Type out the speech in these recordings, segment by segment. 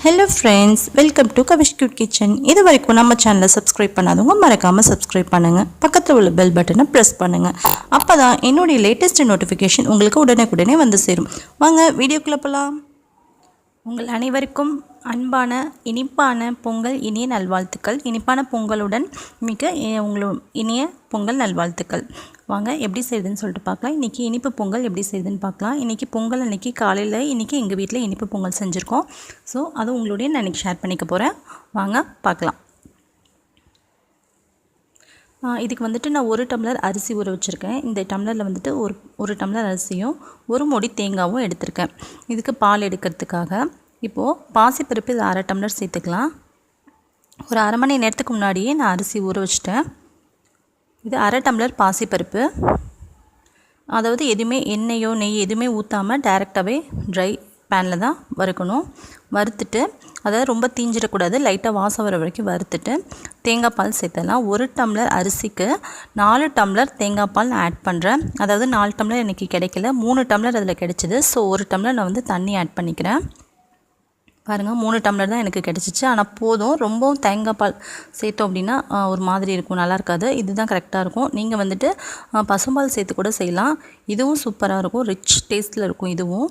Hello friends, welcome to Kavish Cute Kitchen. இது வரைக்கும் நம்ம சேனலை சப்ஸ்கிரைப் பண்ணாதவங்க மறக்காம சப்ஸ்கிரைப் பண்ணுங்க. பக்கத்துல உள்ள பெல் பட்டனை பிரஸ் பண்ணுங்க. அப்பதான் என்னோட லேட்டஸ்ட் நோட்டிஃபிகேஷன் உங்களுக்கு உடனே வந்து சேரும். வாங்க வீடியோக்குள்ள போலாம். உங்கள் அனைவருக்கும் அன்பான இனிப்பான பொங்கல் இனிய நல்வாழ்த்துக்கள். இனிப்பான பொங்கலுடன் மிக இனிய பொங்கல் நல்வாழ்த்துக்கள். வாங்க எப்படி செய்யுதுன்னு சொல்லிட்டு பார்க்கலாம். இன்றைக்கி இனிப்பு பொங்கல் எப்படி செய்யுதுன்னு பார்க்கலாம். இன்றைக்கி பொங்கல் அன்றைக்கி காலையில் இன்றைக்கி எங்கள் வீட்டில் இனிப்பு பொங்கல் செஞ்சுருக்கோம். ஸோ அது உங்களுடைய நான் இன்றைக்கி ஷேர் பண்ணிக்க போகிறேன். வாங்க பார்க்கலாம். இதுக்கு வந்துட்டு நான் 1 டம்ளர் அரிசி ஊற வச்சுருக்கேன். இந்த டம்ளரில் வந்துட்டு ஒரு டம்ளர் அரிசியும் 1 மூடி தேங்காயும் எடுத்திருக்கேன். இதுக்கு பால் எடுக்கிறதுக்காக இப்போது பாசிப்பருப்பு இது 1/2 டம்ளர் சேர்த்துக்கலாம். ஒரு 1/2 மணி நேரத்துக்கு முன்னாடியே நான் அரிசி ஊற வச்சிட்டேன். இது 1/2 டம்ளர் பாசிப்பருப்பு. அதாவது எதுவுமே எண்ணெயோ நெய் எதுவுமே ஊற்றாமல் டைரெக்டாகவே ட்ரை பேனில் தான் வறுக்கணும். வறுத்துட்டு அதாவது ரொம்ப தீஞ்சிடக்கூடாது, லைட்டாக வாசம் வர வரைக்கும் வறுத்துட்டு தேங்காய் பால் சேர்த்துடலாம். 1 டம்ளர் அரிசிக்கு 4 டம்ளர் தேங்காய் பால் நான் ஆட் பண்ணுறேன். அதாவது 4 டம்ளர் எனக்கு கிடைக்கல, 3 டம்ளர் அதில் கிடைச்சிது. ஸோ 1 டம்ளர் நான் வந்து தண்ணி ஆட் பண்ணிக்கிறேன். பாருங்கள் 3 டம்ளர் தான் எனக்கு கிடச்சிச்சு. ஆனால் போதும், ரொம்பவும் தேங்காய் பால் சேர்த்தோம் அப்படின்னா ஒரு மாதிரி இருக்கும், நல்லா இருக்காது. இதுதான் கரெக்டாக இருக்கும். நீங்கள் வந்துட்டு பசும்பால் சேர்த்து கூட செய்யலாம். இதுவும் சூப்பராக இருக்கும், ரிச் டேஸ்ட்டில் இருக்கும். இதுவும்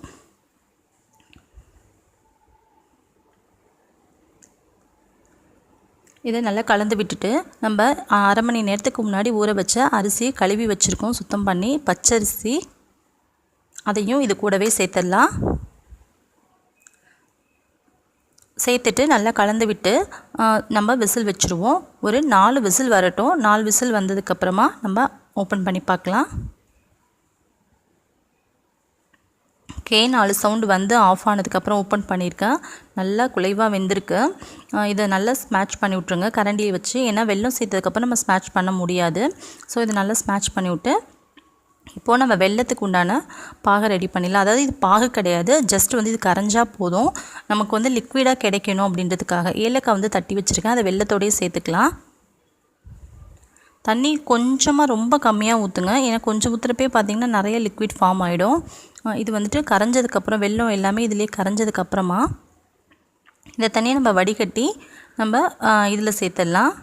இதை நல்லா கலந்து விட்டுட்டு நம்ம 1/2 மணி நேரத்துக்கு முன்னாடி ஊற வச்ச அரிசியை கழுவி வச்சுருக்கோம் சுத்தம் பண்ணி, பச்சரிசி. அதையும் இது கூடவே சேர்த்துடலாம். சேர்த்துட்டு நல்லா கலந்து விட்டு நம்ம விசில் வச்சுருவோம். ஒரு 4 விசில் வரட்டும். 4 விசில் வந்ததுக்கப்புறமா நம்ம ஓப்பன் பண்ணி பார்க்கலாம். 4 சவுண்டு வந்து ஆஃப் ஆனதுக்கப்புறம் ஓப்பன் பண்ணியிருக்கேன். நல்லா குலைவாக வெந்திருக்கு. இதை நல்லா ஸ்மேட்ச் பண்ணி விட்ருங்க கரண்டியை வச்சு. ஏன்னா வெல்லம் சேர்த்ததுக்கப்புறம் நம்ம ஸ்மேட்ச் பண்ண முடியாது. ஸோ இதை நல்லா ஸ்மேட்ச் பண்ணி விட்டு இப்போது நம்ம வெல்லத்துக்கு உண்டான பாகை ரெடி பண்ணிடலாம். அதாவது இது பாகு கிடையாது, ஜஸ்ட் வந்து இது கரைஞ்சால் போதும். நமக்கு வந்து லிக்விடாக கிடைக்கணும் அப்படின்றதுக்காக ஏலக்காய் வந்து தட்டி வச்சுருக்கேன். அதை வெல்லத்தோடையே சேர்த்துக்கலாம். தண்ணி கொஞ்சமாக ரொம்ப கம்மியாக ஊற்றுங்க. ஏன்னா கொஞ்சம் ஊற்றுறப்பே பார்த்திங்கன்னா நிறைய லிக்விட் ஃபார்ம் ஆகிடும். இது வந்துட்டு கரைஞ்சதுக்கப்புறம் வெல்லம் எல்லாமே இதிலே கரைஞ்சதுக்கப்புறமா இந்த தண்ணியை நம்ம வடிகட்டி நம்ம இதில் சேர்த்துடலாம்.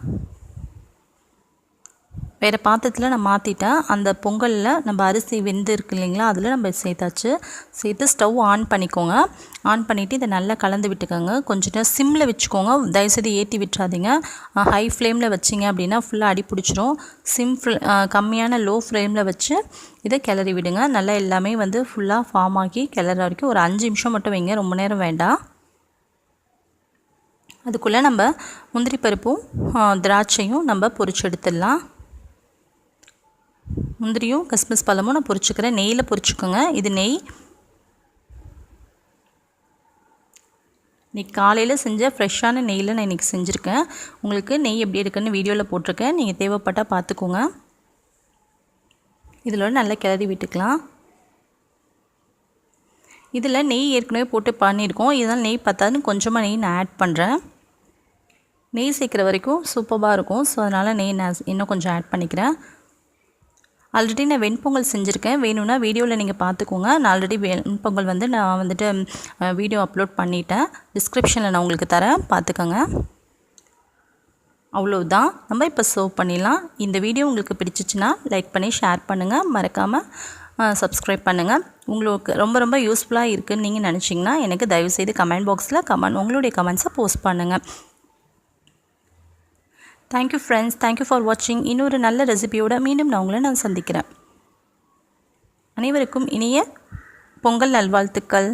வேறு பாத்திரத்தில் நான் மாற்றிட்டேன். அந்த பொங்கலில் நம்ம அரிசி வெந்து இருக்கு இல்லைங்களா, அதில் நம்ம சேர்த்தாச்சு. சேர்த்து ஸ்டவ் ஆன் பண்ணிக்கோங்க. ஆன் பண்ணிவிட்டு இதை நல்லா கலந்து விட்டுக்கோங்க. கொஞ்சம் நேரம் சிம்மில் வச்சுக்கோங்க, தயவுசெய்து ஏற்றி விட்டுறாதீங்க. ஹை ஃப்ளேமில் வச்சிங்க அப்படின்னா ஃபுல்லாக அடி பிடிச்சிரும். கம்மியான லோ ஃப்ளேமில் வச்சு இதை கிளறி விடுங்க. நல்லா எல்லாமே வந்து ஃபுல்லாக ஃபார்ம் ஆகி கிளற வரைக்கும் ஒரு 5 நிமிஷம் மட்டும் வைங்க, ரொம்ப நேரம் வேண்டாம். அதுக்குள்ளே நம்ம முந்திரி பருப்பும் திராட்சையும் நம்ம பொரிச்சு எடுத்துடலாம். முந்திரியும் கிஸ்மிஸ் பழமும் நான் பொரிச்சுக்கிறேன். நெய்யில் பொரிச்சுக்கோங்க. இது நெய். இன்றைக்கி காலையில் செஞ்ச ஃப்ரெஷ்ஷான நெய்யில் நான் இன்றைக்கி செஞ்சுருக்கேன். உங்களுக்கு நெய் எப்படி இருக்குன்னு வீடியோவில் போட்டிருக்கேன், நீங்கள் தேவைப்பட்டால் பார்த்துக்கோங்க. இதில் நல்லா கிளறி விட்டுக்கலாம். இதில் நெய் ஏற்கனவே போட்டு பண்ணியிருக்கோம். இதனால் நெய் பத்தாதுன்னு கொஞ்சமாக நெய் நான் ஆட் பண்ணுறேன். நெய் சேர்க்குற வரைக்கும் சூப்பராக இருக்கும். ஸோ அதனால் நெய் நான் இன்னும் கொஞ்சம் ஆட் பண்ணிக்கிறேன். ஆல்ரெடி நான் வெண்பொங்கல் செஞ்சுருக்கேன், வேணும்னா வீடியோவில் நீங்கள் பார்த்துக்கோங்க. நான் ஆல்ரெடி வெண்பொங்கல் வந்து நான் வந்துட்டு வீடியோ அப்லோட் பண்ணிட்டேன். டிஸ்கிரிப்ஷனில் நான் உங்களுக்கு தரேன், பார்த்துக்கோங்க. அவ்வளோதான், நம்ம இப்போ சர்வ் பண்ணிடலாம். இந்த வீடியோ உங்களுக்கு பிடிச்சிச்சின்னா லைக் பண்ணி ஷேர் பண்ணுங்கள், மறக்காமல் சப்ஸ்கிரைப் பண்ணுங்கள். உங்களுக்கு ரொம்ப ரொம்ப யூஸ்ஃபுல்லாக இருக்குதுன்னு நீங்கள் நினச்சிங்கன்னா எனக்கு தயவுசெய்து கமெண்ட் பாக்ஸில் உங்களுடைய கமெண்ட்ஸை போஸ்ட் பண்ணுங்கள். தேங்க்யூ ஃப்ரெண்ட்ஸ், தேங்க்யூ ஃபார் வாட்சிங். இன்னொரு நல்ல ரெசிபியோட மீண்டும் நான் சந்திக்கிறேன். அனைவருக்கும் இனிய பொங்கல் நல்வாழ்த்துக்கள்.